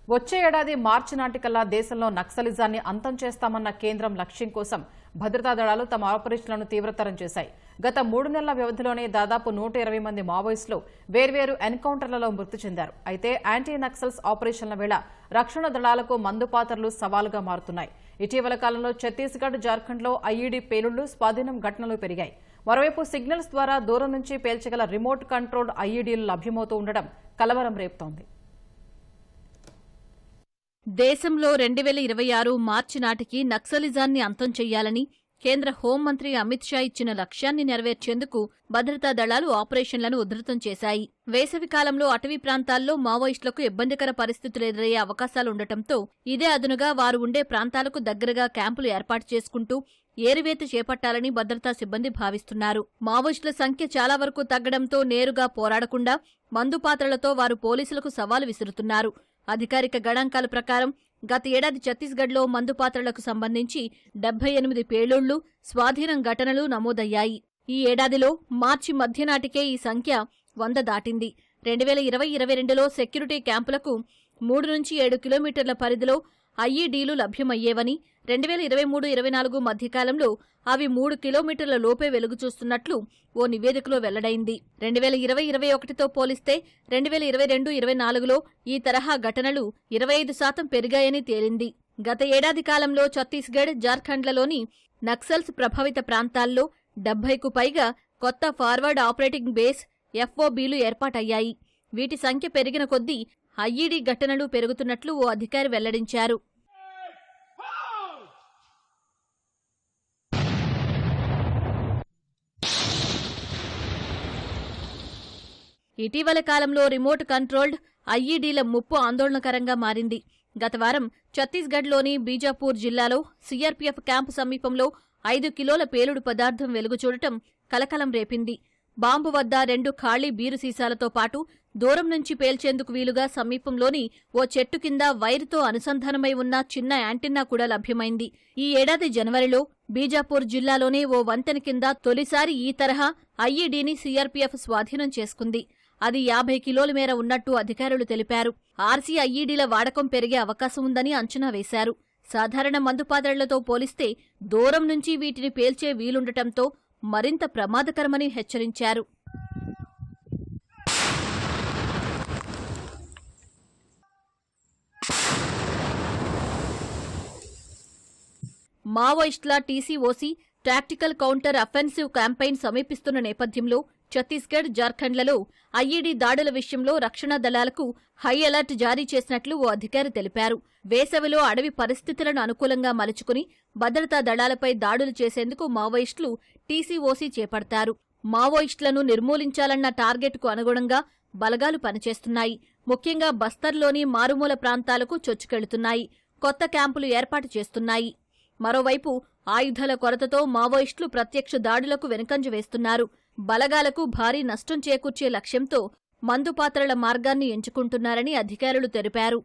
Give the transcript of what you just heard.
వచ్చే ఏడాది మార్చి నాటికల్లా దేశంలో నక్సలిజాన్ని అంతం చేస్తామన్న కేంద్రం లక్ష్యం కోసం భద్రతా దళాలు తమ ఆపరేషన్లను తీవ్రతరం చేశాయి. గత 3 నెలల వ్యవధిలోనే దాదాపు 120 మంది మావోయిస్టులు వేర్వేరు ఎన్కౌంటర్లలో మృతి చెందారు. అయితే యాంటీ నక్సల్స్ ఆపరేషన్ల వేళ రక్షణ దళాలకు మందుపాత్రలు సవాలుగా మారుతున్నాయి. ఇటీవల కాలంలో ఛత్తీస్గఢ్, జార్ఖండ్లో ఐఈడీ పేలుళ్లు, స్వాధీనం ఘటనలు పెరిగాయి. మరోవైపు సిగ్నల్స్ ద్వారా దూరం నుంచి పేల్చగల రిమోట్ కంట్రోల్డ్ ఐఈడీలు లభ్యమవుతూ ఉండడం కలవరం రేపుతోంది. దేశంలో 2026 మార్చి నాటికి నక్సలిజాన్ని అంతం చెయ్యాలని కేంద్ర హోంమంత్రి అమిత్ షా ఇచ్చిన లక్ష్యాన్ని నెరవేర్చేందుకు భద్రతా దళాలు ఆపరేషన్లను ఉధృతం చేశాయి. వేసవికాలంలో అటవీ ప్రాంతాల్లో మావోయిస్టులకు ఇబ్బందికర పరిస్థితులు ఎదురయ్యే అవకాశాలుండటంతో ఇదే అదునుగా వారు ఉండే ప్రాంతాలకు దగ్గరగా క్యాంపులు ఏర్పాటు చేసుకుంటూ ఏరివేత చేపట్టాలని భద్రతా సిబ్బంది భావిస్తున్నారు. మావోయిస్టుల సంఖ్య చాలా వరకు తగ్గడంతో నేరుగా పోరాడకుండా మందుపాత్రలతో వారు పోలీసులకు సవాలు విసురుతున్నారు. అధికారిక గణాంకాల ప్రకారం గత ఏడాది ఛత్తీస్గఢ్లో మందుపాత్రలకు సంబంధించి 78 పేలుళ్లు, స్వాధీనం ఘటనలు నమోదయ్యాయి. ఈ ఏడాదిలో మార్చి మధ్యనాటికే ఈ సంఖ్య 100 దాటింది. 2020-22లో సెక్యూరిటీ క్యాంపులకు 3 నుంచి 7 కిలోమీటర్ల పరిధిలో ఐఈడీలు లభ్యమయ్యేవని, 2023-24 మధ్యకాలంలో అవి 3 కిలోమీటర్ల లోపే వెలుగుచూస్తున్నట్లు ఓ నివేదికలో వెల్లడైంది. 2020-21తో పోలిస్తే 2022-24లో ఈ తరహా ఘటనలు 25% పెరిగాయని తేలింది. గత ఏడాది కాలంలో ఛత్తీస్గఢ్, జార్ఖండ్లలోని నక్సల్స్ ప్రభావిత ప్రాంతాల్లో 70కు పైగా కొత్త ఫార్వర్డ్ ఆపరేటింగ్ బేస్ ఎఫ్ఓబీలు ఏర్పాటయ్యాయి. వీటి సంఖ్య పెరిగిన కొద్దీ ఐఈడీ ఘటనలు పెరుగుతున్నట్లు ఓ అధికారి వెల్లడించారు. ఇటీవల కాలంలో రిమోట్ కంట్రోల్డ్ ఐఈడీల ముప్పు ఆందోళనకరంగా మారింది. గత వారం ఛత్తీస్గఢ్లోని బీజాపూర్ జిల్లాలో సీఆర్పీఎఫ్ క్యాంపు సమీపంలో 5 కిలోల పేలుడు పదార్థం వెలుగుచూడటం కలకలం రేపింది. బాంబు వద్ద 2 ఖాళీ బీరు సీసాలతో పాటు దూరం నుంచి పేల్చేందుకు వీలుగా సమీపంలోని ఓ చెట్టు కింద వైరుతో అనుసంధానమై ఉన్న చిన్న యాంటిన్నా కూడా లభ్యమైంది. ఈ ఏడాది జనవరిలో బీజాపూర్ జిల్లాలోనే ఓ వంతెన కింద తొలిసారి ఈ తరహా ఐఈడీని సీఆర్పీఎఫ్ స్వాధీనం చేసుకుంది. అది 50 కిలోల మేర ఉన్నట్టు అధికారులు తెలిపారు. ఆర్సీ ఐఈడీల వాడకం పెరిగే అవకాశం ఉందని అంచనా వేశారు. సాధారణ మందుపాత్రలతో పోలిస్తే దూరం నుంచి వీటిని పేల్చే వీలుండటంతో మరింత ప్రమాదకరమని హెచ్చరించారు. మావోయిస్టుల టీసీఓసీ టాక్టికల్ కౌంటర్ అఫెన్సివ్ క్యాంపెయిన్ సమీపిస్తున్న నేపథ్యంలో ఛత్తీస్గఢ్, జార్ఖండ్లలో ఐఈడీ దాడుల విషయంలో రక్షణ దళాలకు హై అలర్ట్ జారీ చేసినట్లు ఓ అధికారి తెలిపారు. వేసవిలో అడవి పరిస్థితులను అనుకూలంగా మలుచుకుని భద్రతా దళాలపై దాడులు చేసేందుకు మావోయిస్టులు టీసీఓసీ చేపడతారు. మావోయిస్టులను నిర్మూలించాలన్న టార్గెట్కు అనుగుణంగా బలగాలు పనిచేస్తున్నాయి. ముఖ్యంగా బస్తర్లోని మారుమూల ప్రాంతాలకు చొచ్చుకెళ్తున్నాయి. కొత్త క్యాంపులు ఏర్పాటు చేస్తున్నాయి. మరోవైపు ఆయుధాల కొరతతో మావోయిస్టులు ప్రత్యక్ష దాడులకు వెనుకంజ వేస్తున్నారు. బలగాలకు భారీ నష్టం చేకూర్చే లక్ష్యంతో మందుపాత్రల మార్గాన్ని ఎంచుకుంటున్నారని అధికారులు తెలిపారు.